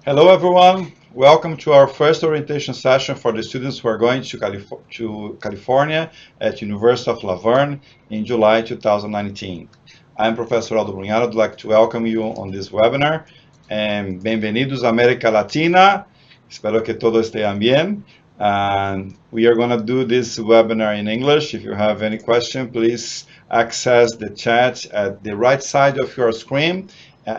Hello, everyone. Welcome to our first orientation session for the students who are going to California at University of La Verne in July 2019. I'm Professor Aldo Brunhado. I'd like to welcome you on this webinar. Bienvenidos a América Latina. Espero que todos estén bien. And we are going to do this webinar in English. If you have any question, please access the chat at the right side of your screen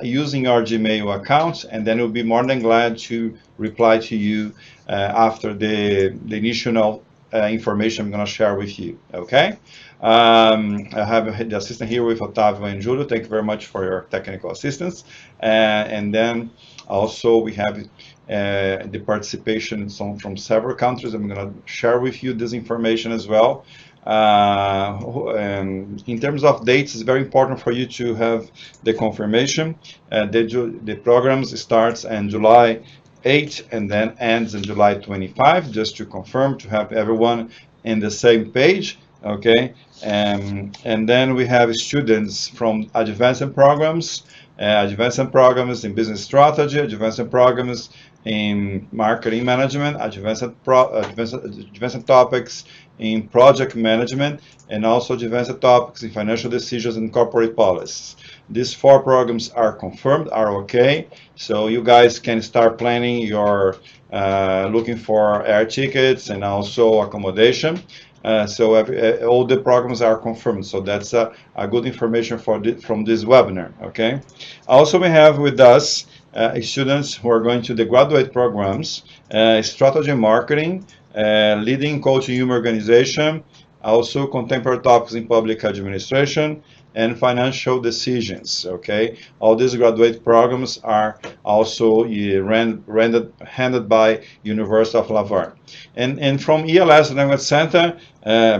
using our Gmail account, and then we'll be more than glad to reply to you after the initial information I'm going to share with you. Okay? I have the assistant here with Otavio and Julio. Thank you very much for your technical assistance. And then also we have the participation from several countries. I'm going to share with you this information as well. In terms of dates, it's very important for you to have the confirmation. The programs starts on July 8 and then ends on July 25, just to confirm, to have everyone in the same page. Okay, and then we have students from advanced programs in business strategy, advanced programs in marketing management, advanced topics in project management, and also advanced topics in financial decisions and corporate policies. These four programs are confirmed, are okay. So you guys can start planning your looking for air tickets and also accommodation. All the programs are confirmed. So that's a good information from this webinar. Okay. Also, we have with us students who are going to the graduate programs, strategy marketing, leading coaching human organization, also contemporary topics in public administration, and financial decisions. Okay, all these graduate programs are also handed by University of La Verne. And from ELS Language Center,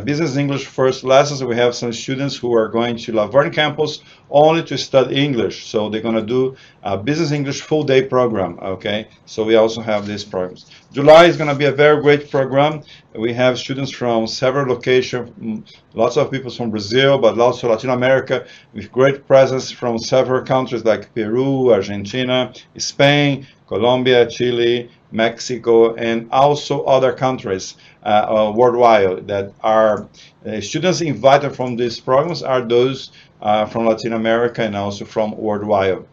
Business English First Lessons, we have some students who are going to La Verne campus only to study English. So they're going to do a Business English full day program. Okay, so we also have these programs. July is going to be a very great program. We have students from several locations, lots of people from Brazil, but also Latin America, with great presence from several countries like Peru, Argentina, Spain, Colombia, Chile, Mexico, and also other countries worldwide that are students invited from these programs are those from Latin America and also from worldwide.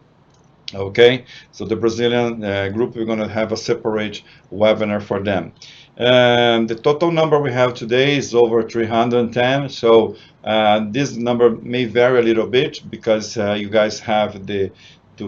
Okay, so the Brazilian group, we're going to have a separate webinar for them. The total number we have today is over 310. So this number may vary a little bit because you guys have to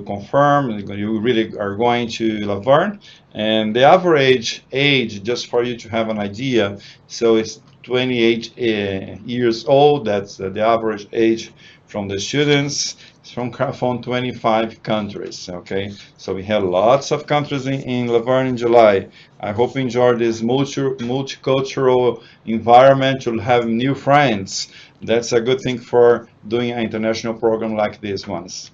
confirm you really are going to La Verne. And the average age, just for you to have an idea, so it's 28 years old. That's the average age from the students from 25 countries. Okay, so we had lots of countries in La Verne in July. I hope you enjoy this multicultural environment. You'll have new friends. That's a good thing for doing an international program like these ones.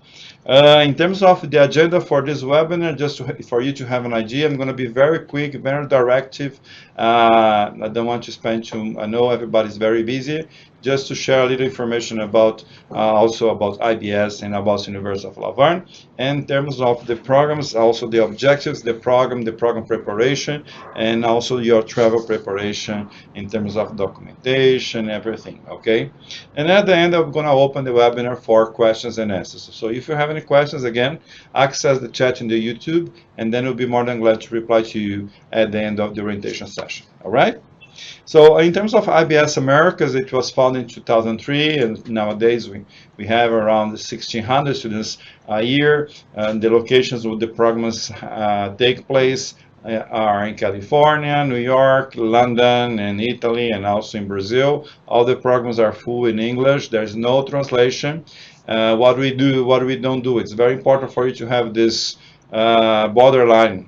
In terms of the agenda for this webinar, just for you to have an idea, I'm going to be very quick, very directive. I don't want to spend too, I know everybody's very busy, just to share a little information about also about IBS and about University of La Verne. And in terms of the programs, also the objectives, the program preparation, and also your travel preparation in terms of documentation, everything, okay? And at the end, I'm going to open the webinar for questions and answers. So if you have any questions, again, access the chat in the YouTube, and then we'll be more than glad to reply to you at the end of the orientation session. All right? So in terms of IBS Americas, it was founded in 2003, and nowadays we have around 1,600 students a year. And the locations where the programs take place are in California, New York, London, and Italy, and also in Brazil. All the programs are full in English. There's no translation. What we do, what we don't do, it's very important for you to have this borderline.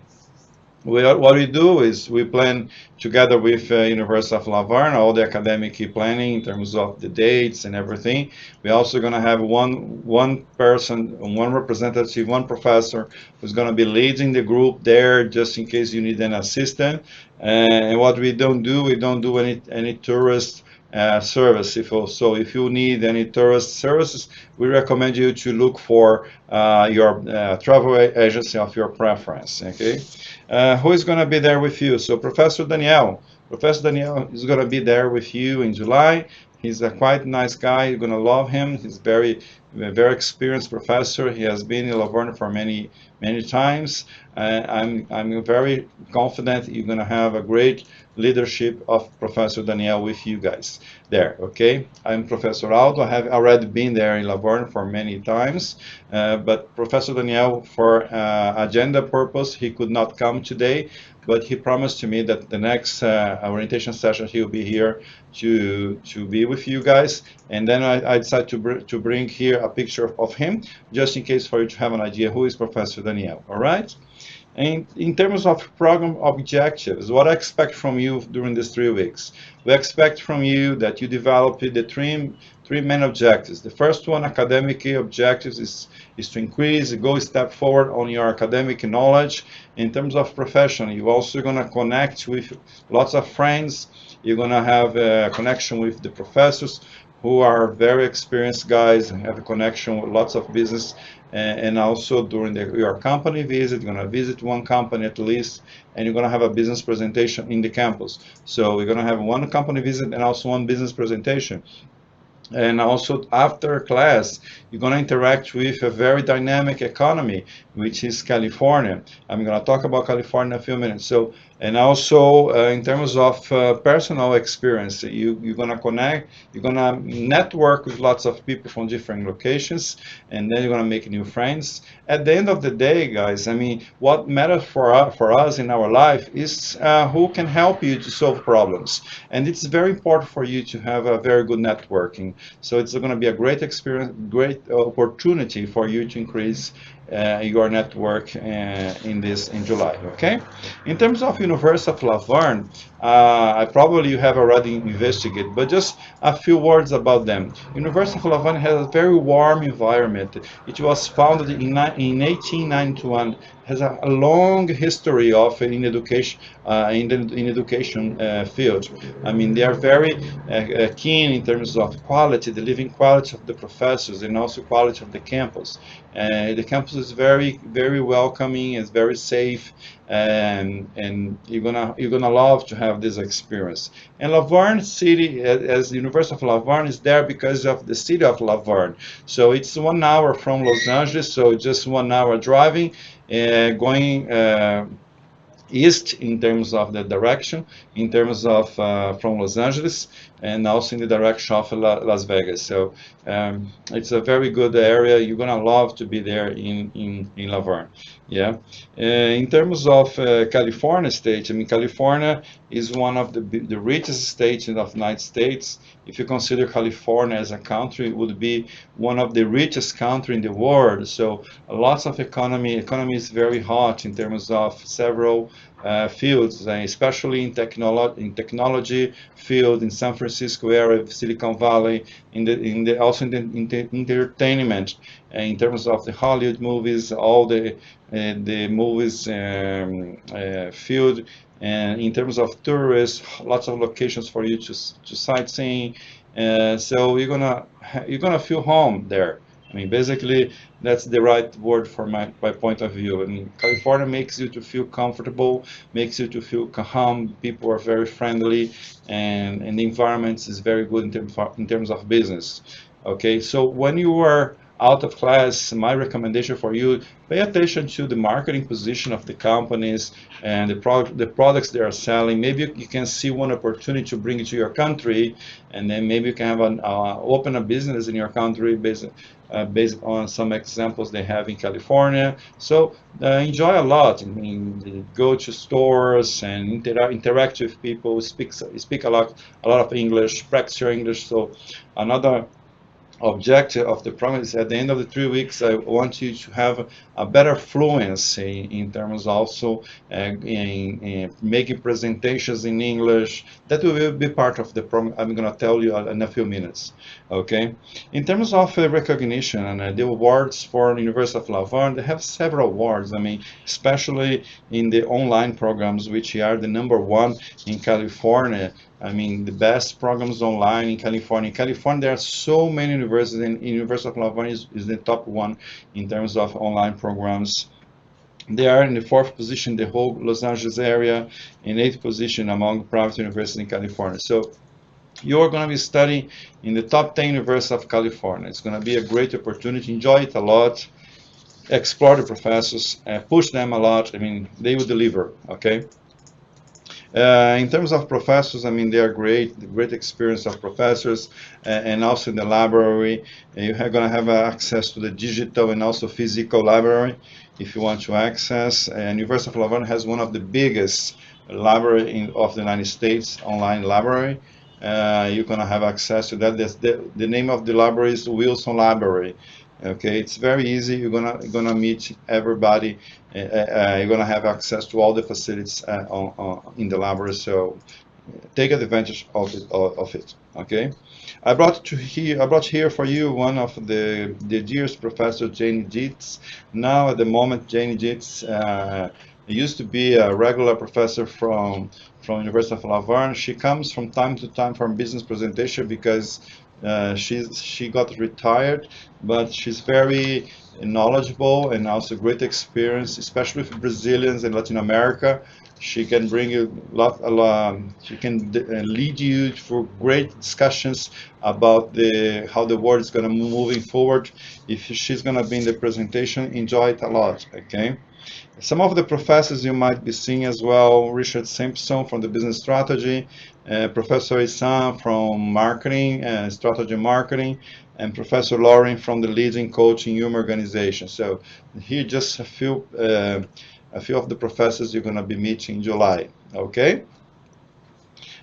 What we do is we plan together with University of La Verne all the academic planning in terms of the dates and everything. We're also going to have one person, one representative, one professor who's going to be leading the group there just in case you need an assistant. And what we don't do any tourist service. If you need any tourist services, we recommend you to look for your travel agency of your preference. Okay, who is going to be there with you? So Professor Daniel. Professor Daniel is going to be there with you in July. He's a quite nice guy. You're going to love him. He's very experienced professor. He has been in Laverne for many times. I'm very confident you're going to have a great leadership of Professor Daniel with you guys there. Okay, I'm Professor Aldo. I have already been there in Laverne for many times, but Professor Daniel, for agenda purpose, he could not come today, but he promised to me that the next orientation session he will be here to be with you guys. And then I decided to bring here a picture of him, just in case for you to have an idea who is Professor Daniel. All right. And in terms of program objectives, what I expect from you during these 3 weeks, we expect from you that you develop the three main objectives. The first one, academic objectives, is to increase, go a step forward on your academic knowledge. In terms of profession, you're also going to connect with lots of friends. You're going to have a connection with the professors who are very experienced guys and have a connection with lots of business. And also during your company visit, you're going to visit one company at least, and you're going to have a business presentation in the campus. So we're going to have one company visit and also one business presentation. And also after class, you're going to interact with a very dynamic economy, which is California. I'm going to talk about California in a few minutes. So, and also in terms of personal experience, you're going to connect, you're going to network with lots of people from different locations, and then you're going to make new friends. At the end of the day, guys, I mean, what matters for us in our life is who can help you to solve problems. And it's very important for you to have a very good networking. So it's going to be a great experience, great opportunity for you to increase your network in July. Okay. In terms of University of Laverne, I probably you have already investigated, but just a few words about them. University of Laverne has a very warm environment. It was founded in 1891. Has a long history of in education field. I mean, they are very keen in terms of quality, the living quality of the professors, and also quality of the campus. The campus is very welcoming. It's very safe, and you're gonna love to have this experience. And Laverne City, as the University of Laverne, is there because of the city of Laverne. So it's 1 hour from Los Angeles. So just 1 hour driving, going east in terms of the direction, in terms of from Los Angeles, and also in the direction of Las Vegas. So it's a very good area. You're gonna love to be there in Laverne. Yeah. In terms of California state, I mean, California is one of the richest states in the United States. If you consider California as a country, it would be one of the richest country in the world. So lots of economy is very hot in terms of several fields, especially in technology field in San Francisco area, Silicon Valley, also in the entertainment, in terms of the Hollywood movies, all the movies field, and in terms of tourists, lots of locations for you to sightseeing. So you're gonna feel home there. I mean, basically, that's the right word for my point of view. I mean, California makes you to feel comfortable, makes you to feel calm. People are very friendly, and the environment is very good in terms of business. Okay, so when you are out of class, my recommendation for you, pay attention to the marketing position of the companies and the products they are selling. Maybe you can see one opportunity to bring it to your country, and then maybe you can have open a business in your country based on some examples they have in California. So enjoy a lot. I mean, go to stores and interact with people. Speak a lot of English. Practice your English. So another objective of the program is at the end of the 3 weeks, I want you to have a better fluency in terms also in making presentations in English. That will be part of the program. I'm going to tell you in a few minutes. Okay. In terms of recognition and the awards for University of Laverne, they have several awards. I mean, especially in the online programs, which are the number one in California. I mean, the best programs online in California. In California, there are so many universities, and University of California is the top one in terms of online programs. They are in the fourth position, the whole Los Angeles area, in eighth position among private universities in California. So you're going to be studying in the top 10 universities of California. It's going to be a great opportunity. Enjoy it a lot. Explore the professors, push them a lot. I mean, they will deliver. Okay. In terms of professors, I mean, they are great, great experience of professors, and also in the library. You're going to have access to the digital and also physical library if you want to access. And University of Laverne has one of the biggest library of the United States, online library. You're going to have access to that. The name of the library is Wilson Library. Okay, it's very easy. You're gonna meet everybody. You're gonna have access to all the facilities in the library. So take advantage of it. Okay, I brought here for you one of the dearest professor, Janie Dietz. Now at the moment, Janie Dietz used to be a regular professor from University of La Verne. She comes from time to time for business presentation because she got retired, but she's very knowledgeable and also great experience, especially with Brazilians and Latin America. She can bring you a lot. She can lead you for great discussions about the how the world is going to move moving forward. If she's going to be in the presentation, enjoy it a lot. Okay. Some of the professors you might be seeing as well: Richard Simpson from the business strategy, Professor Isan from marketing and strategy marketing, and Professor Lauren from the leading coaching human organization. So here just a few of the professors you're going to be meeting in July. Okay.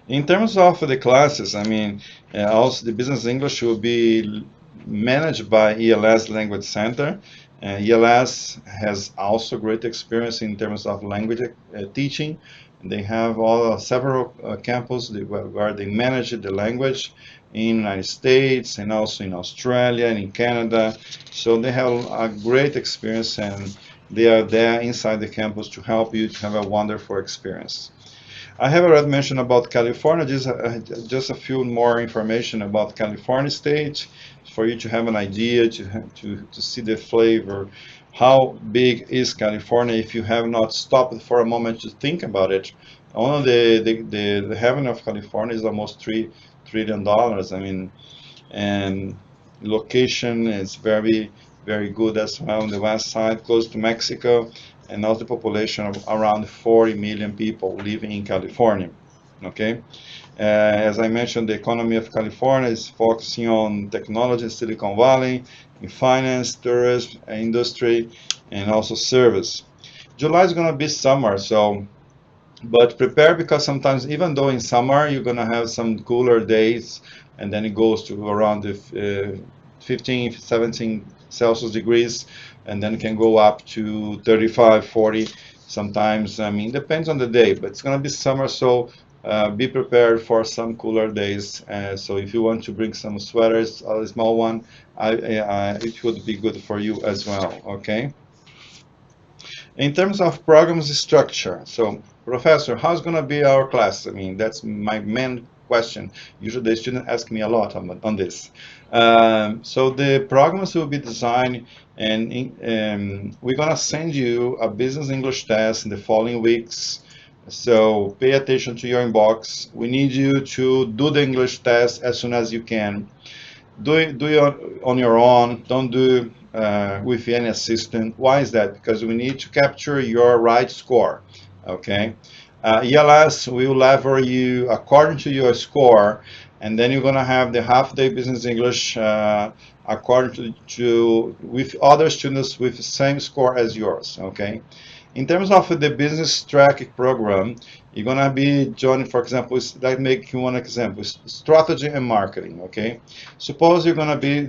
In terms of the classes, I mean, also the business English will be managed by ELS Language Center. ELS has also great experience in terms of language teaching. They have several campuses where they manage the language in the United States and also in Australia and in Canada. So they have a great experience, and they are there inside the campus to help you to have a wonderful experience. I have already mentioned about California. Just a few more information about California state for you to have an idea, to see the flavor. How big is California? If you have not stopped for a moment to think about it, only the heaven of California is almost $3 trillion. I mean, and location is very, very good as well on the west side, close to Mexico, and also the population of around 40 million people living in California. Okay, as I mentioned, the economy of California is focusing on technology, Silicon Valley, in finance, tourism, industry, and also service. July is going to be summer, so but prepare, because sometimes even though in summer you're gonna have some cooler days, and then it goes to around the 15, 17 Celsius degrees, and then it can go up to 35, 40 sometimes. I mean, depends on the day, but it's gonna be summer, so be prepared for some cooler days. So if you want to bring some sweaters, a small one, it would be good for you as well. Okay. In terms of programs structure, so professor, how's going to be our class? I mean, that's my main question. Usually the students ask me a lot on this. So the programs will be designed, and we're going to send you a business English test in the following weeks. So pay attention to your inbox. We need you to do the English test as soon as you can. Do it on your own. Don't do with any assistant. Why is that? Because we need to capture your right score. Okay. ELS will level you according to your score, and then you're gonna have the half-day business English according to with other students with the same score as yours. Okay. In terms of the business track program, you're gonna be joining, for example, that make you one example, strategy and marketing. Okay, suppose you're gonna be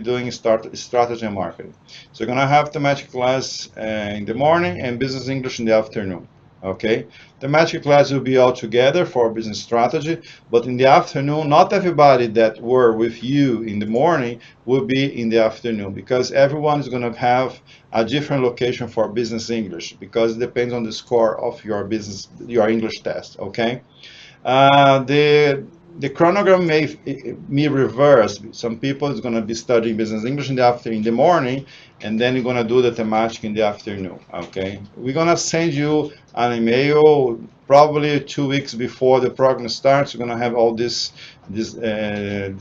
doing strategy and marketing. So you're gonna have thematic class in the morning and business English in the afternoon. Okay, thematic class will be all together for business strategy, but in the afternoon, not everybody that were with you in the morning will be in the afternoon, because everyone is going to have a different location for business English, because it depends on the score of your English test. Okay. The chronogram may reverse. Some people is going to be studying business English in the morning, and then you're going to do the thematic in the afternoon. Okay, we're going to send you an email probably 2 weeks before the program starts. We're going to have all this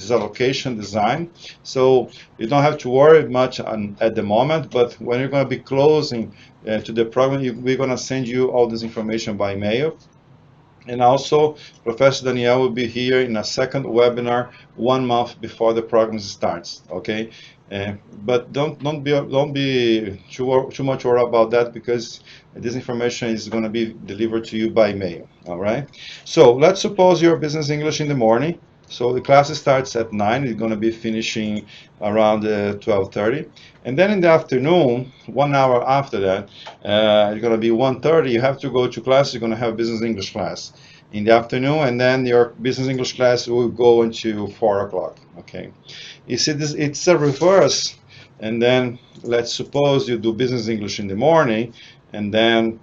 allocation design, so you don't have to worry much at the moment. But when you're going to be closing to the program, we're going to send you all this information by mail. And also, Professor Daniel will be here in a second webinar 1 month before the program starts. Okay, but don't be too much worried about that, because this information is going to be delivered to you by mail. All right. So let's suppose you're business English in the morning. So the class starts at 9. It's going to be finishing around 12:30, and then in the afternoon, 1 hour after that, it's going to be 1:30. You have to go to class. You're going to have business English class in the afternoon, and then your business English class will go into 4 o'clock. Okay, you see this? It's a reverse. And then let's suppose you do business English in the morning, and then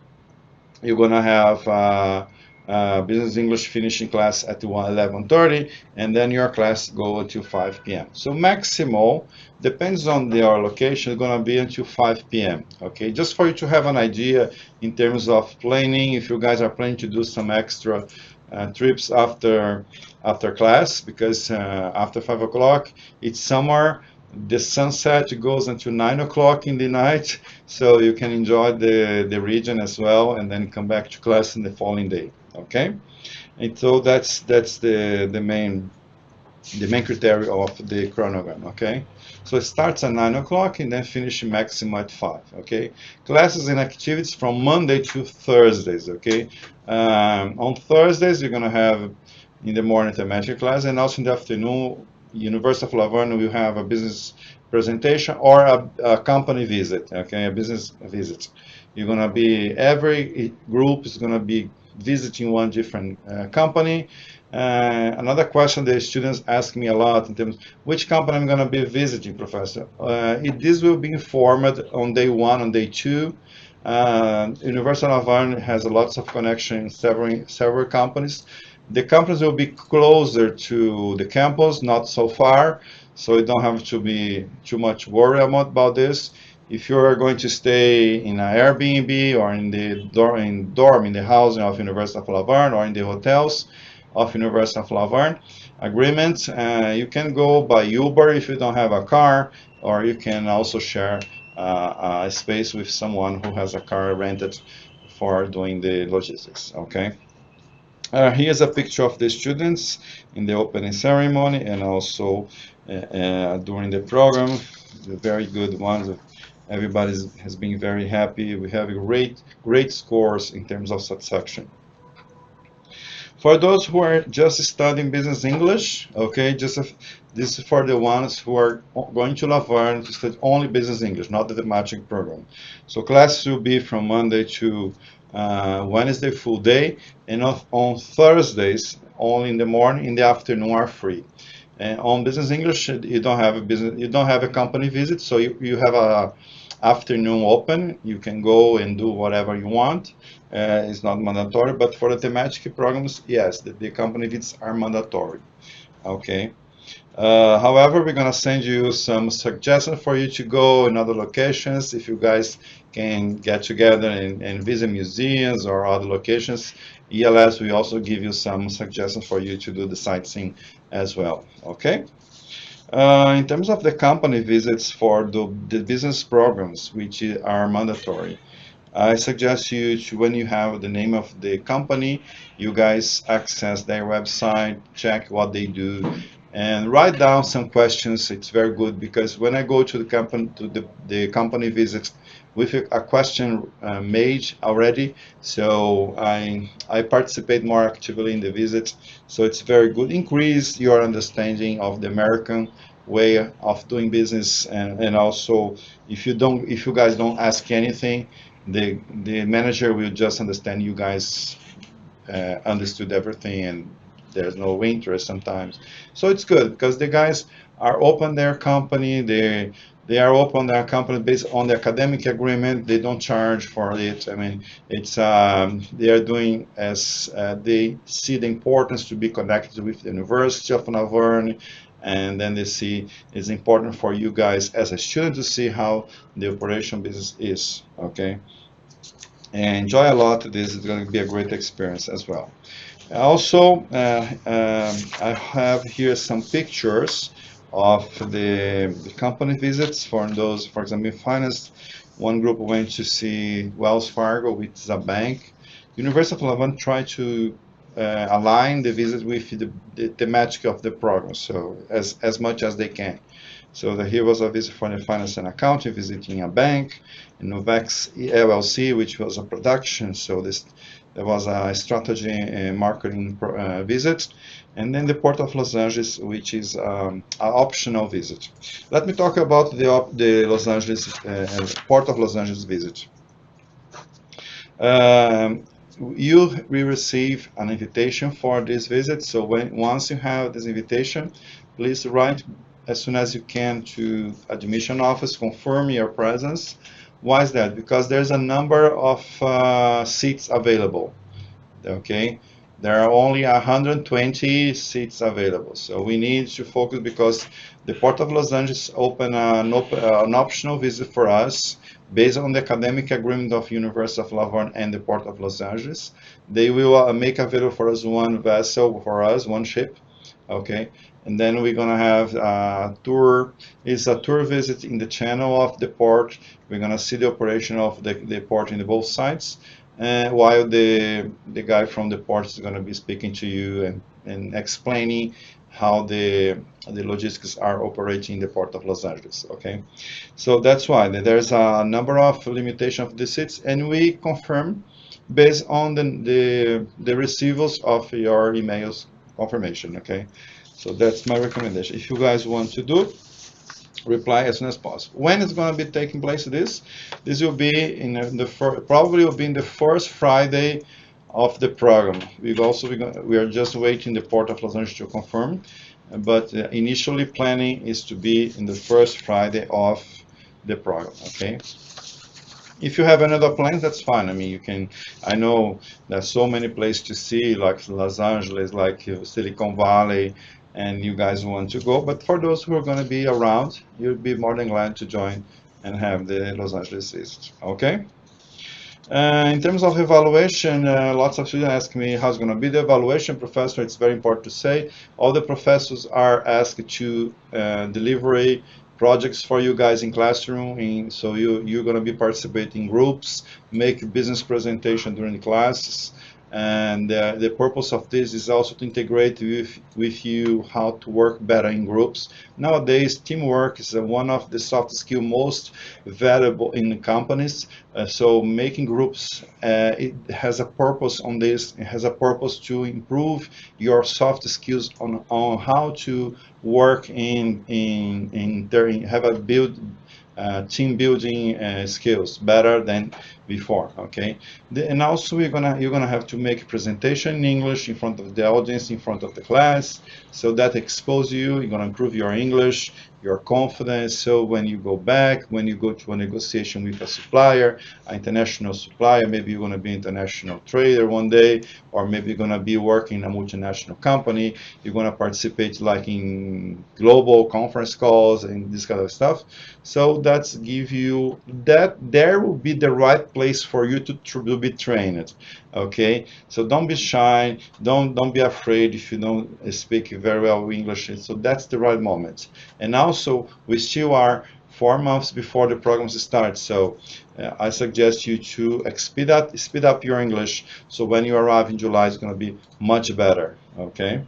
you're gonna have business English finishing class at 11:30, and then your class go until 5 p.m. So maximal depends on your location, it's gonna be until 5 p.m. Okay, just for you to have an idea in terms of planning, if you guys are planning to do some extra trips after class, because after 5 o'clock it's summer. The sunset goes until 9 o'clock in the night, so you can enjoy the region as well, and then come back to class in the following day. Okay, and so that's the main criteria of the chronogram. Okay, so it starts at 9 o'clock and then finish maximum at 5. Okay, classes and activities from Monday to Thursdays. Okay, on Thursdays you're gonna have in the morning thematic class, and also in the afternoon University of La Verne will have a business presentation or a company visit. Okay, a business visit. You're gonna be every group is gonna be visiting one different company. Another question the students ask me a lot in terms which company I'm going to be visiting, Professor. This will be informed on day 1, on day 2. University of Verne has lots of connection in several companies. The companies will be closer to the campus, not so far, so you don't have to be too much worried about this. If you are going to stay in an Airbnb or in the dorm in the housing of University of La Verne, or in the hotels of University of La Verne agreement, you can go by Uber if you don't have a car, or you can also share a space with someone who has a car rented for doing the logistics. Okay. Here's a picture of the students in the opening ceremony, and also during the program. The very good ones. Everybody has been very happy. We have great scores in terms of satisfaction. For those who are just studying business English, okay, this is for the ones who are going to Laverne to study only business English, not the thematic program. So classes will be from Monday to Wednesday full day, and on Thursdays only in the morning, in the afternoon are free. And on business English, you don't have a company visit, so you have a afternoon open. You can go and do whatever you want. It's not mandatory, but for the thematic programs, yes, the company visits are mandatory. Okay. However, we're gonna send you some suggestions for you to go in other locations if you guys can get together and visit museums or other locations. ELS will also give you some suggestions for you to do the sightseeing as well. Okay. In terms of the company visits for the business programs, which are mandatory, I suggest you to, when you have the name of the company, you guys access their website, check what they do, and write down some questions. It's very good, because when I go to the company visits with a question made already, so I participate more actively in the visits. So it's very good. Increase your understanding of the American way of doing business, and also if you guys don't ask anything, the manager will just understand you guys understood everything, and there's no interest sometimes. So it's good because the guys are open their company. They are open their company based on the academic agreement. They don't charge for it. I mean, it's they are doing as they see the importance to be connected with the University of Verne, and then they see it's important for you guys as a student to see how the operation business is. Okay, and enjoy a lot. This is going to be a great experience as well. Also, I have here some pictures of the company visits for those, for example, in finance. One group went to see Wells Fargo, which is a bank. University of London tried to align the visit with the thematic of the program, so as much as they can. So here was a visit for the finance and accounting, visiting a bank, Novex LLC, which was a production. So there was a strategy and marketing visit, and then the Port of Los Angeles, which is an optional visit. Let me talk about the Los Angeles Port of Los Angeles visit. Um, you will receive an invitation for this visit. So once you have this invitation, please write as soon as you can to admission office, confirm your presence. Why is that? Because there's a number of seats available. Okay, there are only 120 seats available, so we need to focus because the Port of Los Angeles opened an optional visit for us based on the academic agreement of University of La Verne and the Port of Los Angeles. They will make available for us one vessel for us, one ship. Okay, and then we're gonna have a tour. It's a tour visit in the channel of the port. We're gonna see the operation of the port in both sides, while the guy from the port is gonna be speaking to you and explaining how the logistics are operating in the port of Los Angeles. Okay, so that's why there's a number of limitation of the seats, and we confirm based on the receivals of your emails confirmation. Okay, so that's my recommendation. If you guys want to do, reply as soon as possible. When it's going to be taking place? This will be in probably will be in the first Friday of the program. We are just waiting the Port of Los Angeles to confirm, but initially planning is to be in the first Friday of the program. Okay. If you have another plans, that's fine. I mean, you can. I know there's so many places to see, like Los Angeles, like Silicon Valley, and you guys want to go. But for those who are going to be around, you'll be more than glad to join and have the Los Angeles visit. Okay. In terms of evaluation, lots of students ask me how's going to be the evaluation. Professor, it's very important to say all the professors are asked to deliver projects for you guys in classroom. So you're going to be participating in groups, make business presentation during the classes. And the purpose of this is also to integrate with you how to work better in groups. Nowadays, teamwork is one of the soft skills most valuable in companies. So making groups, it has a purpose on this. It has a purpose to improve your soft skills on how to work have a team building skills better than before. Okay, and also you're gonna have to make a presentation in English in front of the audience, in front of the class, so that expose you. You're gonna improve your English, your confidence. So when you go back, when you go to a negotiation with a supplier, an international supplier, maybe you're gonna be international trader one day, or maybe you're gonna be working in a multinational company. You're gonna participate like in global conference calls and this kind of stuff. So that's give you that there will be the right place for you to be trained. Okay, so don't be shy, don't be afraid if you don't speak very well English. So that's the right moment. And also we still are 4 months before the programs start, so I suggest you to speed up your English, so when you arrive in July it's going to be much better. Okay,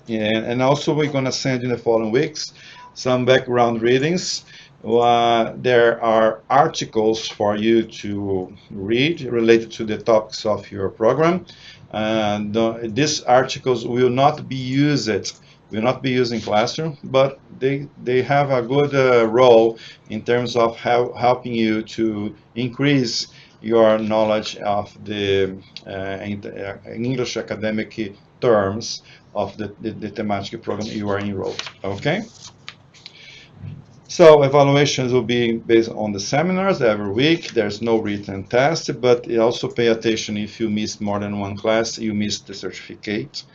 and also we're going to send in the following weeks some background readings. There are articles for you to read related to the topics of your program. And these articles will not be used in classroom, but they have a good role in terms of helping you to increase your knowledge of the English academic terms of the thematic program you are enrolled. Okay? So evaluations will be based on the seminars every week. There's no written test, but you also pay attention if you missed more than one class, you missed the certificate.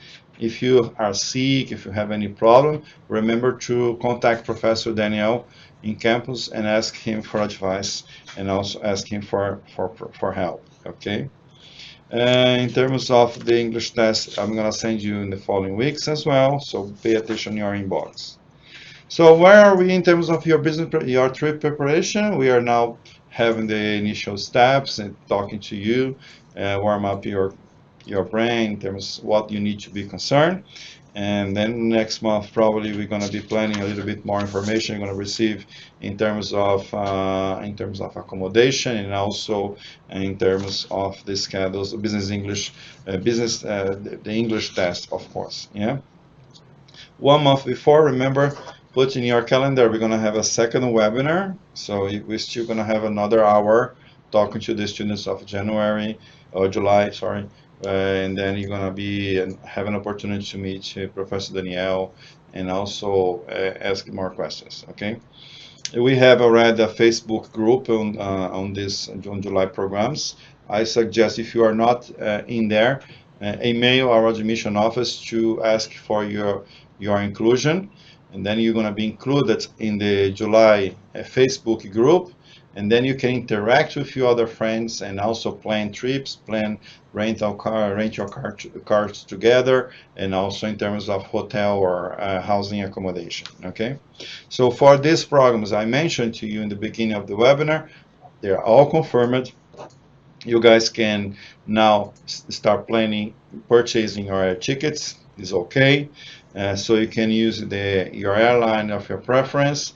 If you are sick, if you have any problem, remember to contact Professor Daniel in campus and ask him for advice and also ask him for help. Okay. In terms of the English test, I'm gonna send you in the following weeks as well. So pay attention in your inbox. So where are we in terms of your your trip preparation? We are now having the initial steps and talking to you, warm up your brain in terms of what you need to be concerned. And then next month, probably we're going to be planning a little bit more information you're going to receive in terms of accommodation and also in terms of the schedules, business English, the English test, of course. Yeah. 1 month before, remember, put in your calendar, we're going to have a second webinar. So we're still going to have another hour talking to the students of January or July, sorry. And then you're going to be and have an opportunity to meet Professor Danielle and also ask more questions. Okay. We have already a Facebook group on this on July programs. I suggest if you are not in there, email our admission office to ask for your inclusion, and then you're going to be included in the July Facebook group, and then you can interact with your other friends and also plan trips, plan rent your cars together, and also in terms of hotel or housing accommodation. Okay. So for these programs I mentioned to you in the beginning of the webinar, they're all confirmed. You guys can now start planning purchasing your tickets. Is okay. So you can use your airline of your preference.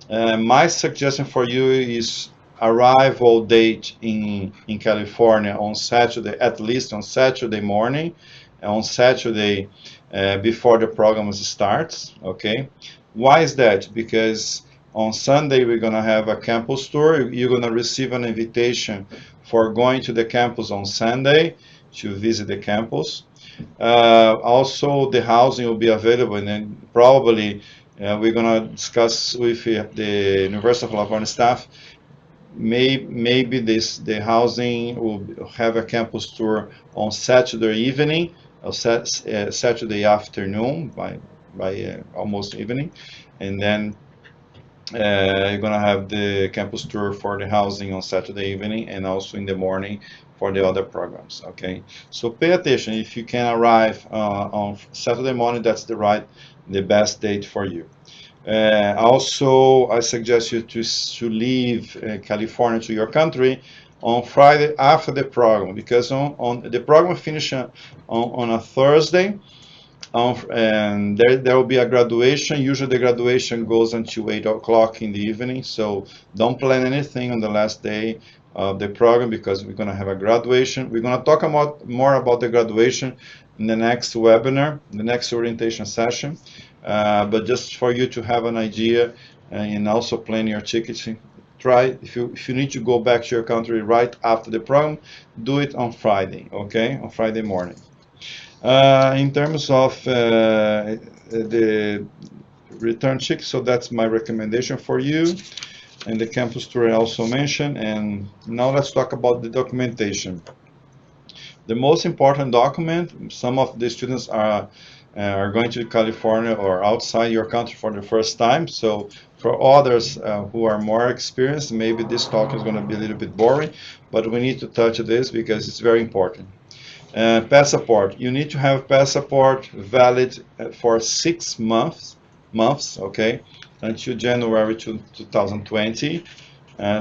My suggestion for you is arrival date in California on Saturday, at least on Saturday morning, on Saturday before the program starts. Okay. Why is that? Because on Sunday we're gonna have a campus tour. You're gonna receive an invitation for going to the campus on Sunday to visit the campus. Also, the housing will be available, and then probably we're going to discuss with the University of California staff. Maybe the housing will have a campus tour on Saturday evening, or Saturday afternoon by almost evening, and then you're gonna have the campus tour for the housing on Saturday evening and also in the morning for the other programs. Okay, so pay attention. If you can arrive on Saturday morning, that's the best date for you. Also, I suggest you to leave California to your country on Friday after the program, because on the program finish on a Thursday, and there will be a graduation. Usually the graduation goes until 8 o'clock in the evening, so don't plan anything on the last day of the program because we're going to have a graduation. We're going to talk more about the graduation in the next webinar, the next orientation session. But just for you to have an idea and also plan your tickets, try if you need to go back to your country right after the program, do it on Friday, okay, on Friday morning. In terms of the return check, so that's my recommendation for you. And the campus tour I also mentioned. And now let's talk about the documentation. The most important document, some of the students are going to California or outside your country for the first time. So for others who are more experienced, maybe this talk is going to be a little bit boring, but we need to touch this because it's very important. Passport. You need to have passport valid for 6 months, okay, until January 2020.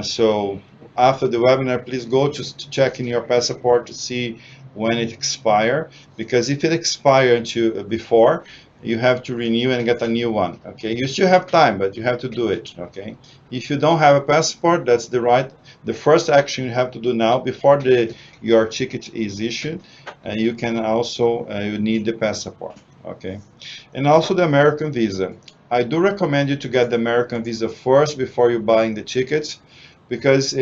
So after the webinar, please go to check in your passport to see when it expire. Because if it expire to before, you have to renew and get a new one. Okay, you still have time, but you have to do it. Okay, if you don't have a passport, that's the first action you have to do now before your ticket is issued. You can also you need the passport. Okay, and also the American visa. I do recommend you to get the American visa first before you buying the tickets, because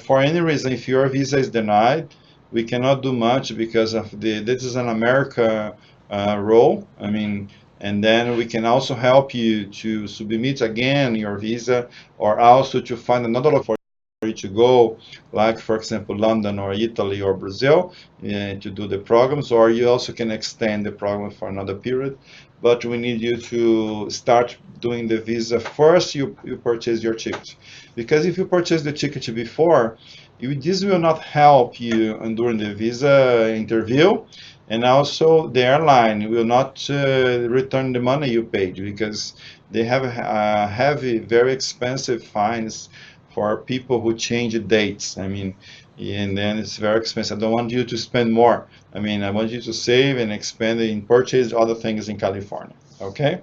for any reason, if your visa is denied, we cannot do much because of this is an America rule. I mean, and then we can also help you to submit again your visa, or also to find another location for you to go, like for example London or Italy or Brazil, to do the programs, or you also can extend the program for another period. But we need you to start doing the visa first. You purchase your ticket, because if you purchase the ticket before, this will not help you during the visa interview, and also the airline will not return the money you paid, because they have heavy, very expensive fines for people who change dates. I mean, and then it's very expensive. I don't want you to spend more. I mean, I want you to save and expand and purchase other things in California. Okay?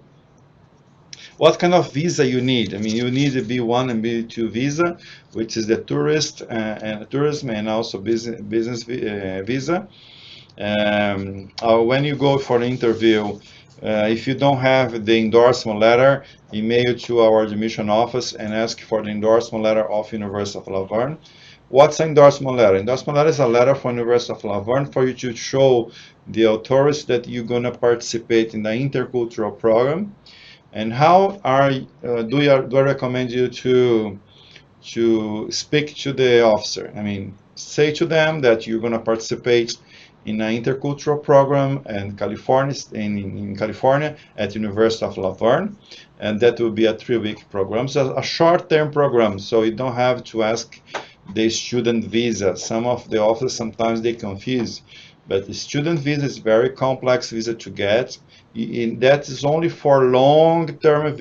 What kind of visa you need? I mean, you need a B1 and B2 visa, which is the tourist and tourism, and also business visa. When you go for an interview, if you don't have the endorsement letter, email to our admission office and ask for the endorsement letter of University of La Verne. What's an endorsement letter? Endorsement letter is a letter from University of La Verne for you to show the authorities that you're going to participate in the intercultural program. And how do I recommend you to speak to the officer? I mean, say to them that you're going to participate in an intercultural program in California at University of La Verne, and that will be a 3-week program, so a short-term program, so you don't have to ask the student visa. Some of the officers sometimes they confuse, but the student visa is very complex visa to get. That is only for long-term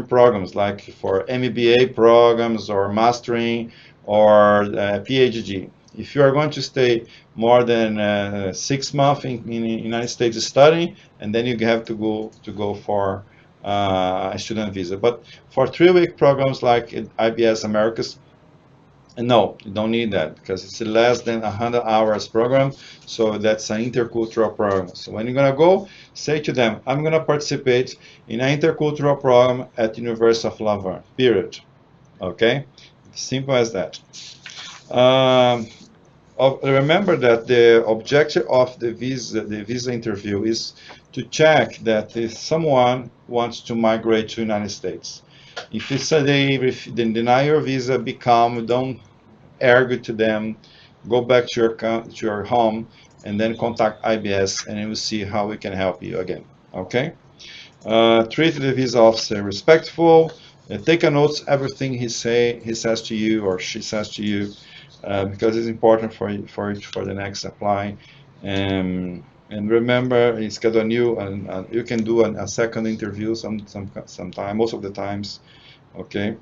programs, like for MBA programs or mastering or PhD. If you are going to stay more than 6 months in the United States studying, and then you have to go for a student visa. But for 3-week programs like IBS Americas, no, you don't need that, because it's less than 100 hours program, so that's an intercultural program. So when you're gonna go, say to them, I'm gonna participate in an intercultural program at University of La Verne, period. Okay? Simple as that. Um, Remember that the objective of the visa interview is to check that if someone wants to migrate to the United States. If it's a if they deny your visa, don't argue to them, go back to your home, and then contact IBS, and we will see how we can help you again. Okay? Treat the visa officer respectful. Take a notes everything he says to you or she says to you, because it's important for the next apply. And remember, schedule a new, and you can do a second interview sometime, most of the times. Okay,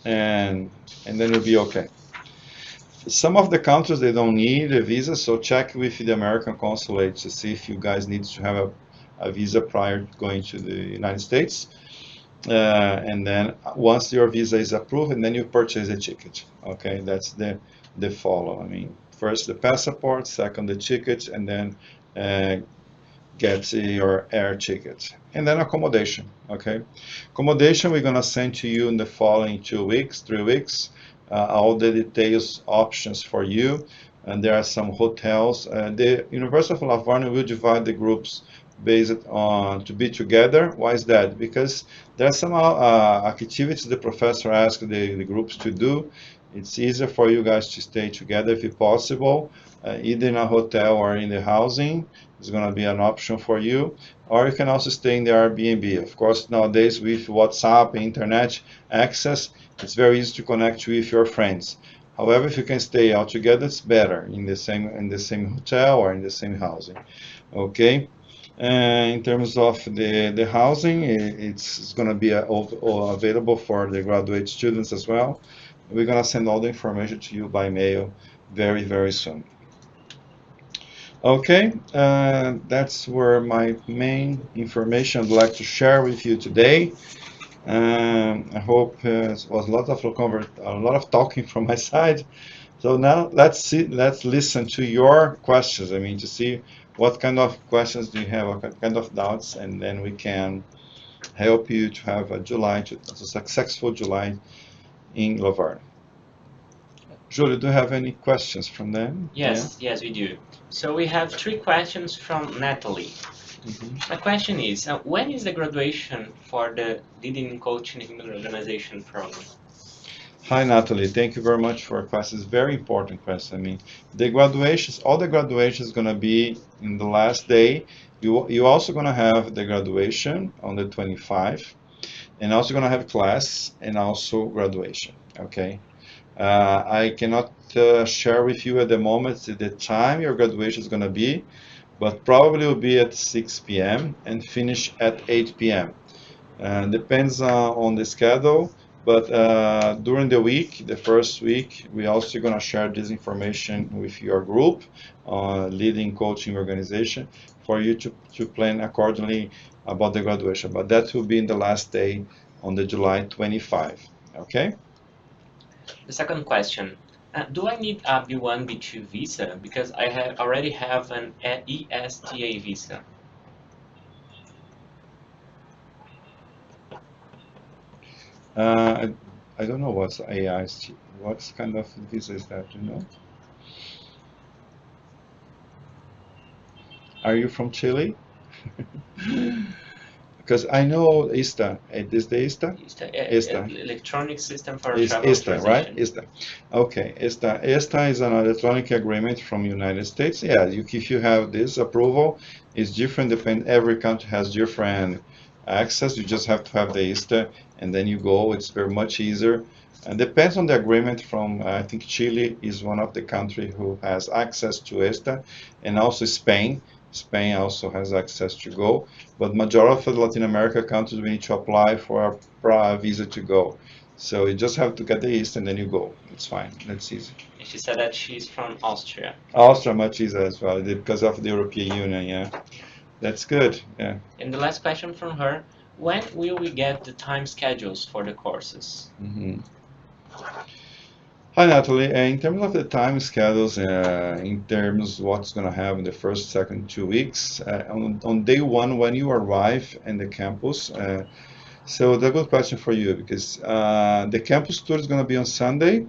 and then you'll be okay. Some of the countries they don't need a visa, so check with the American consulate to see if you guys need to have a visa prior to going to the United States. And then once your visa is approved, and then you purchase a ticket. Okay, that's the follow. I mean, first the passport, second the ticket, and then uh, get your air ticket, and then accommodation. Okay, accommodation we're gonna send to you in the following 2 weeks, 3 weeks, all the details options for you, and there are some hotels. The University of La Verne will divide the groups based on to be together. Why is that? Because there are some activities the professor asked the groups to do. It's easier for you guys to stay together if possible, either in a hotel or in the housing is going to be an option for you. Or you can also stay in the Airbnb. Of course, nowadays with WhatsApp, internet access, it's very easy to connect with your friends. However, if you can stay all together, it's better in the same hotel or in the same housing. Okay. In terms of the housing, it's going to be available for the graduate students as well. We're going to send all the information to you by mail very, very soon. Okay, that's where my main information I'd like to share with you today. I hope it was a lot of talking from my side. So now let's listen to your questions. I mean, to see what kind of questions do you have, what kind of doubts, and then we can help you to have a successful July in Laverne. Julio, do you have any questions from them? Yeah. Yes, yes, we do. So we have three questions from Natalie. My question is, when is the graduation for the Leading Coaching Human Organization program? Hi, Natalie. Thank you very much for your question. It's a very important question. I mean, the graduations, all the graduations gonna be in the last day. You also gonna have the graduation on the 25, and also gonna have class and also graduation. Okay. I cannot share with you at the moment the time your graduation is gonna be, but probably will be at 6 p.m. and finish at 8 p.m. Depends on the schedule, but during the week, the first week, we also gonna share this information with your group, leading coaching organization, for you to plan accordingly about the graduation. But that will be in the last day on the July 25. Okay? The second question, do I need a B1, B2 visa? Because already have an ESTA visa. Uh, I don't know what's AIS. What kind of visa is that? You know? Are you from Chile? Because I know ISTA. Is the ISTA? ISTA. Electronic System for Is Travel ISTA, right? Authorization. ISTA. Okay, ISTA. ISTA is an electronic agreement from United States. Yeah, if you have this approval, it's different. Every country has different access. You just have to have the ISTA, and then you go. It's very much easier. And depends on the agreement from. I think Chile is one of the country who has access to ISTA, and also Spain. Spain also has access to go, but majority of the Latin America countries we need to apply for a visa to go. So you just have to get the East and then you go. It's fine. That's easy. She said that she's from Austria. Austria much easier as well because of the European Union. Yeah, that's good. Yeah. And the last question from her, when will we get the time schedules for the courses? hmm Hi Natalie. In terms of the time schedules, in terms what's going to happen the first, second 2 weeks, on day one when you arrive in the campus. So that's a good question for you because the campus tour is going to be on Sunday.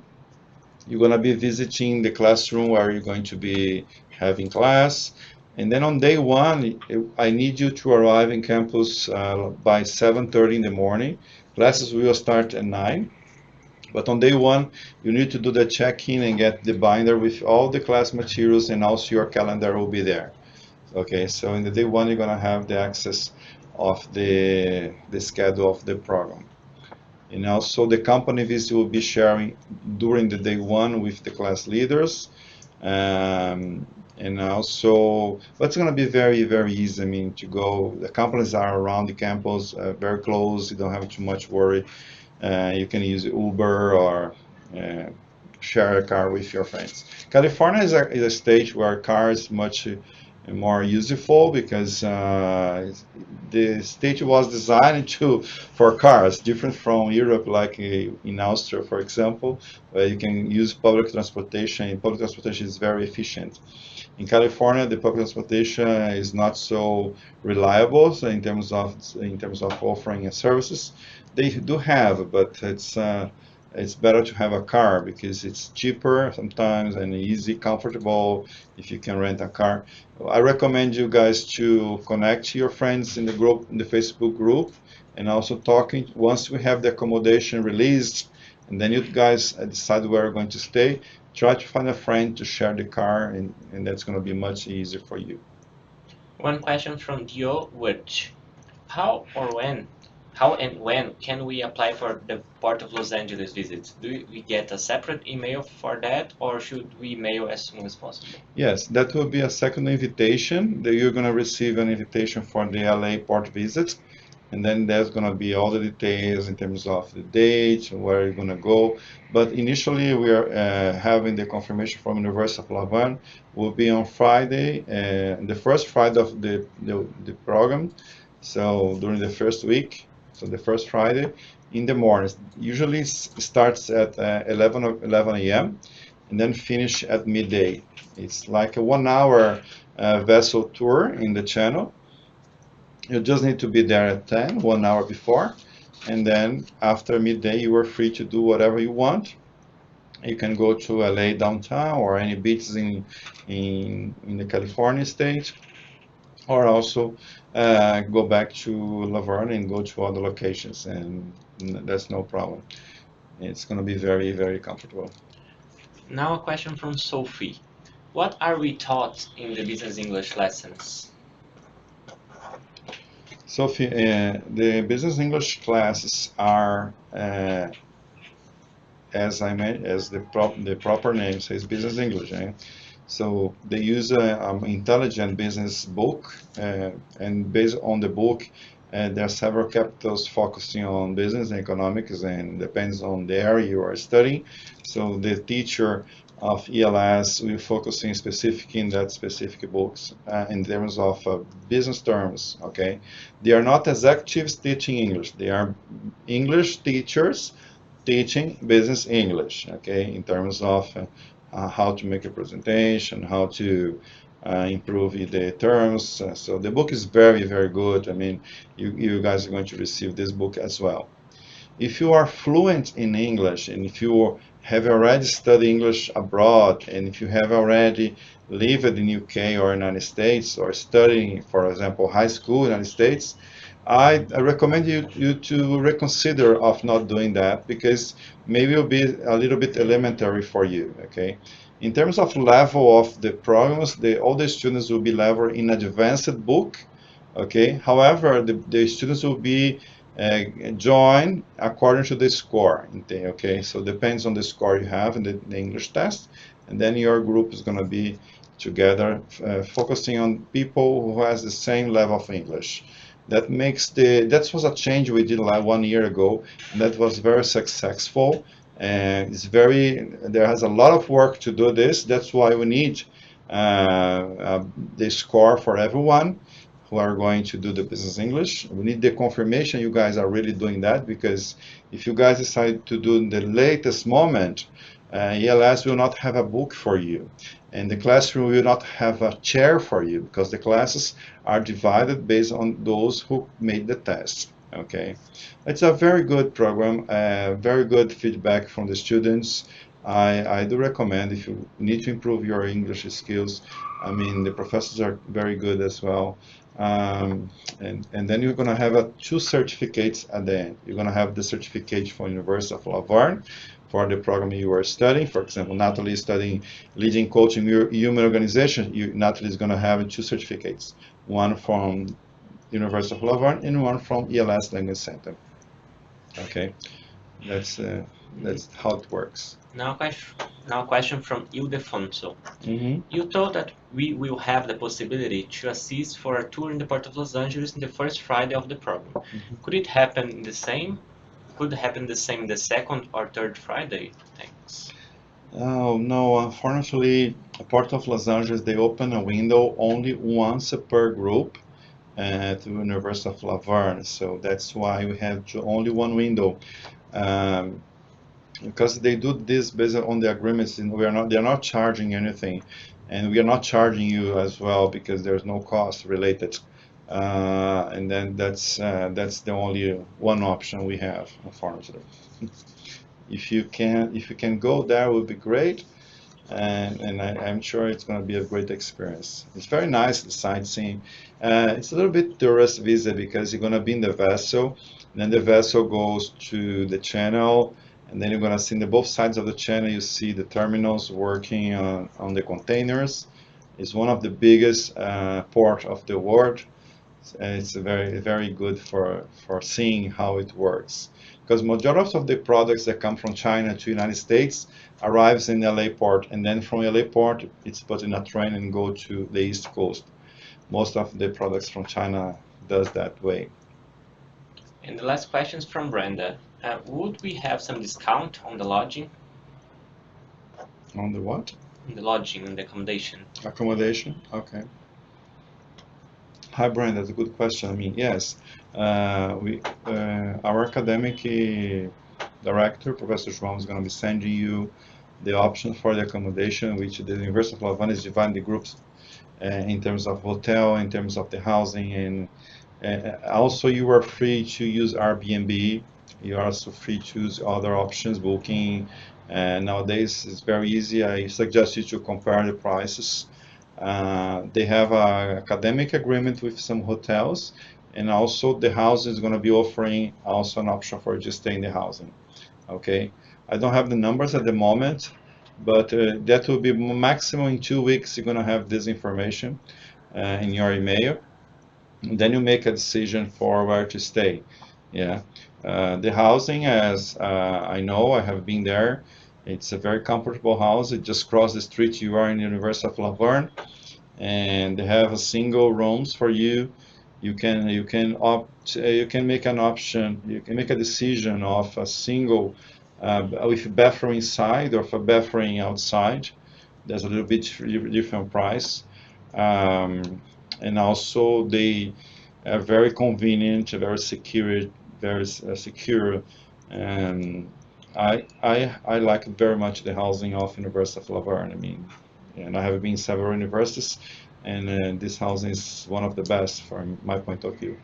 You're going to be visiting the classroom where you're going to be having class. And then on day one, I need you to arrive in campus by 7:30 in the morning. Classes will start at 9. But on day one, you need to do the check-in and get the binder with all the class materials, and also your calendar will be there. Okay, so in the day one, you're going to have the access of the schedule of the program. And also the company visit will be sharing during the day one with the class leaders. Um, and also, but it's going to be very, very easy. I mean, to go, the companies are around the campus, very close. You don't have too much worry. You can use Uber or uh, share a car with your friends. California is a state where car is much more useful because the state was designed to for cars, different from Europe, like in Austria, for example, where you can use public transportation. And public transportation is very efficient. In California, the public transportation is not so reliable, so in terms of offering services. They do have, but it's better to have a car because it's cheaper sometimes and easy, comfortable if you can rent a car. I recommend you guys to connect to your friends in the group, in the Facebook group, and also talking once we have the accommodation released, and then you guys decide where you're going to stay. Try to find a friend to share the car, and that's going to be much easier for you. One question from Dio Wirch. How or when, how and when can we apply for the Port of Los Angeles visit? Do we get a separate email for that, or should we mail as soon as possible? Yes, that will be a second invitation. That you're going to receive an invitation for the LA port visit, and then there's going to be all the details in terms of the date and where you're going to go. But initially, we are having the confirmation from University of Lavan. Will be on Friday, the first Friday of the program. So during the first week, so the first Friday in the morning. Usually starts at 11 a.m. and then finish at midday. It's like a 1 hour vessel tour in the channel. You just need to be there at 10, 1 hour before, and then after midday, you are free to do whatever you want. You can go to LA downtown or any beaches in the California state, or also go back to Laverne and go to other locations, and that's no problem. It's going to be very, very comfortable. Now a question from Sophie. What are we taught in the business English lessons? Sophie, the business English classes are, as I meant, as the proper name says, business English. Eh? So they use an intelligent business book, and based on the book, there are several chapters focusing on business and economics, and depends on the area you are studying. So the teacher of ELS will focus in specific in that specific books in terms of business terms. Okay, they are not executives teaching English; they are English teachers teaching business English, okay, in terms of how to make a presentation, how to improve the terms. So the book is very, very good. I mean, you guys are going to receive this book as well. If you are fluent in English and if you have already studied English abroad and if you have already lived in UK or United States or studying, for example, high school in United States, I recommend you to reconsider of not doing that because maybe it'll be a little bit elementary for you, okay? In terms of level of the programs, all the students will be level in advanced book, okay? However, the students will be uh, joined according to the score, okay? So depends on the score you have in the English test, and then your group is going to be together focusing on people who has the same level of English. That was a change we did like 1 year ago, and that was very successful. And there has a lot of work to do this. That's why we need the score for everyone who are going to do the business English. We need the confirmation you guys are really doing that, because if you guys decide to do in the latest moment, ELS will not have a book for you, and the classroom will not have a chair for you, because the classes are divided based on those who made the test. Okay, it's a very good program, very good feedback from the students. I do recommend if you need to improve your English skills. I mean, the professors are very good as well. Um, and then you're going to have two certificates at the end. You're going to have the certificate from University of Laverne for the program you are studying. For example, Natalie is studying leading coaching human organization. Natalie is going to have two certificates, one from University of Laverne and one from ELS Language Center. Okay, that's uh, Mhm. that's how it works. Now a question from Ildefonso. Hmm. You told that we will have the possibility to assist for a tour in the Port of Los Angeles in the first Friday of the program. Could it happen the same? Could happen the same the second or third Friday? Thanks. Oh no, unfortunately, Port of Los Angeles they open a window only once per group at the University of Laverne, so that's why we have only one window. Um, because they do this based on the agreements, and they're not charging anything, and we are not charging you as well because there's no cost related. And then that's the only one option we have, unfortunately. If you can go there, would be great, and I'm sure it's going to be a great experience. It's very nice, the sightseeing. It's a little bit tourist visa because you're going to be in the vessel, and then the vessel goes to the channel, and then you're going to see in the both sides of the channel, you see the terminals working on the containers. It's one of the biggest port of the world, and it's very very good for seeing how it works, because majority of the products that come from China to United States arrives in LA port, and then from LA port it's put in a train and go to the East Coast. Most of the products from China does that way. And the last question is from Brenda. Would we have some discount On the what? on the lodging, and the accommodation? Accommodation? Okay. Hi, Brian. That's a good question. I mean, yes, we our academic director, Professor João, is going to be sending you the options for the accommodation, which the University of Havana is dividing the groups in terms of hotel, in terms of the housing, and also you are free to use Airbnb. You are also free to use other options, booking. And nowadays it's very easy. I suggest you to compare the prices They have an academic agreement with some hotels, and also the housing is going to be offering also an option for you to stay in the housing. Okay, I don't have the numbers at the moment, but that will be maximum in 2 weeks. You're going to have this information in your email. And then you make a decision for where to stay. Yeah, the housing, as I know, I have been there. It's a very comfortable house. It just cross the street. You are in the University of Laverne, and they have a single rooms for you. You can make an option. You can make a decision of a single with bathroom inside or for bathroom outside. There's a little bit different price, um, and also they are very convenient, very secure. And I like very much the housing of University of Laverne. I mean, and I have been several universities, and this housing is one of the best from my point of view.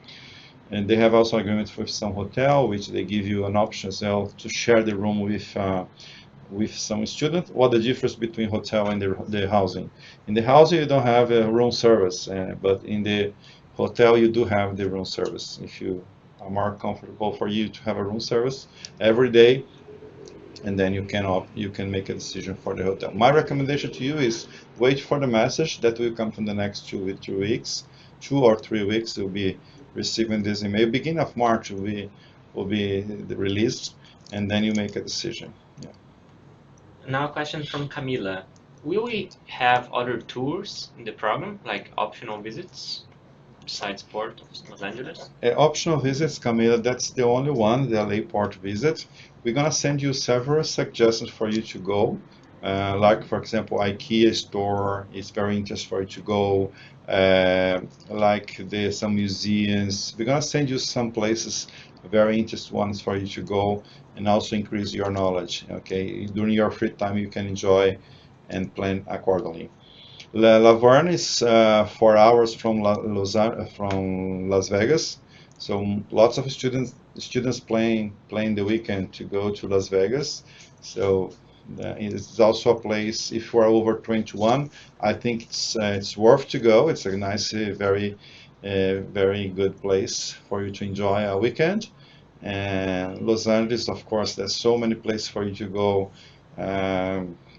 And they have also agreements with some hotel, which they give you an option as well to share the room with some student. What the difference between hotel and the housing? In the housing, you don't have a room service, but in the hotel, you do have the room service. If you are more comfortable for you to have a room service every day, and then you can make a decision for the hotel. My recommendation to you is wait for the message that will come from the next 2 weeks, 2 or 3 weeks. You'll be receiving this email. Beginning of March will be released, and then you make a decision. Yeah. Now a question from Camila. Will we have other tours in the program, like optional visits, besides Port of Los Angeles? Optional visits, Camila, that's the only one, the LA Port visit. We're gonna send you several suggestions for you to go. Like for example, IKEA store is very interesting for you to go. Uh, like there's some museums. We're gonna send you some places, very interesting ones for you to go, and also increase your knowledge. Okay, during your free time, you can enjoy and plan accordingly. Laverne is 4 hours from from Las Vegas, so lots of students playing the weekend to go to Las Vegas. So it's also a place. If you are over 21, I think it's worth to go. It's a nice, very good place for you to enjoy a weekend. And Los Angeles, of course, there's so many places for you to go.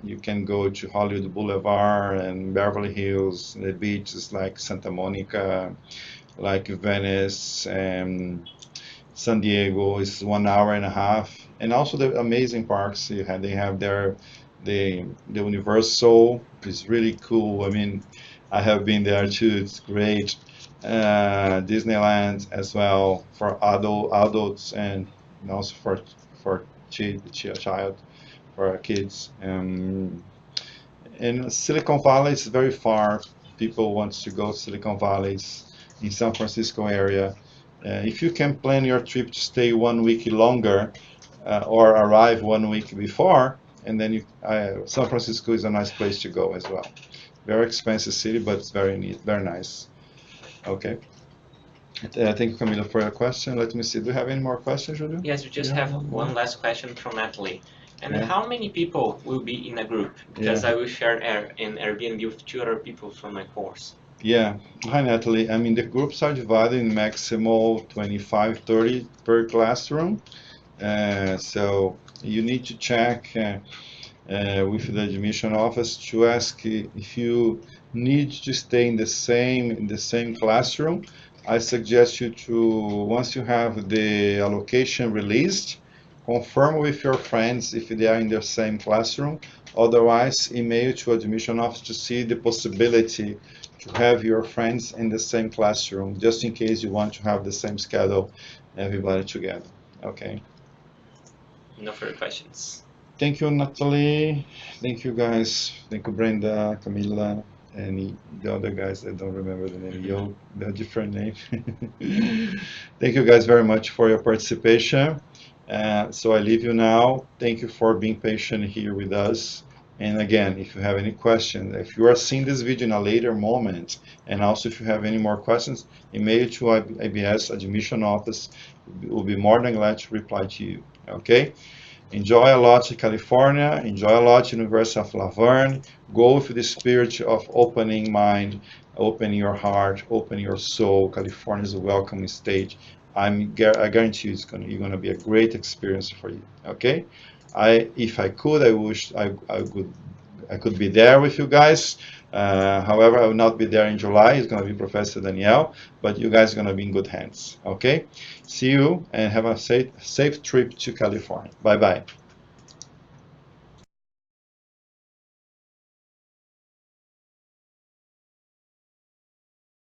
You can go to Hollywood Boulevard and Beverly Hills, the beaches like Santa Monica, like Venice, and San Diego is 1 hour and a half, and also the amazing parks they have there. The Universal is really cool. I mean, I have been there too. It's great. Disneyland as well for adults and also for child for kids. And Silicon Valley is very far. People want to go to Silicon Valley. It's in San Francisco area. If you can plan your trip to stay 1 week longer or arrive 1 week before, and then San Francisco is a nice place to go as well. Very expensive city, but it's very neat, very nice. Okay. Thank you, Camila, for your question. Let me see. Do you have any more questions, Julio? Yes, we just Yeah. have one last question from Natalie. And Yeah. how many people will be in a group? Because Yeah. I will share an Airbnb with 2 other people from my course. Yeah. Hi, Natalie. I mean, the groups are divided in maximal 25, 30 per classroom. So you need to check with the admission office to ask if you need to stay in the same classroom. I suggest you to, once you have the allocation released, confirm with your friends if they are in the same classroom. Otherwise, email to admission office to see the possibility to have your friends in the same classroom, just in case you want to have the same schedule, everybody together. Okay. No further questions. Thank you, Natalie. Thank you, guys. Thank you, Brenda, Camila, and the other guys. I don't remember the name. Yo, the different name. Thank you, guys, very much for your participation. So I leave you now. Thank you for being patient here with us. And again, if you have any questions, if you are seeing this video in a later moment, and also if you have any more questions, email to IBS admission office. We'll be more than glad to reply to you. Okay. Enjoy a lot California. Enjoy a lot University of La Verne. Go with the spirit of opening mind, open your heart, open your soul. California is a welcoming state. I guarantee you you're gonna be a great experience for you. Okay, if I could, I wish I could be there with you guys. However, I will not be there in July. It's gonna be Professor Danielle, but you guys are gonna be in good hands. Okay, see you and have a safe trip to California. Bye bye.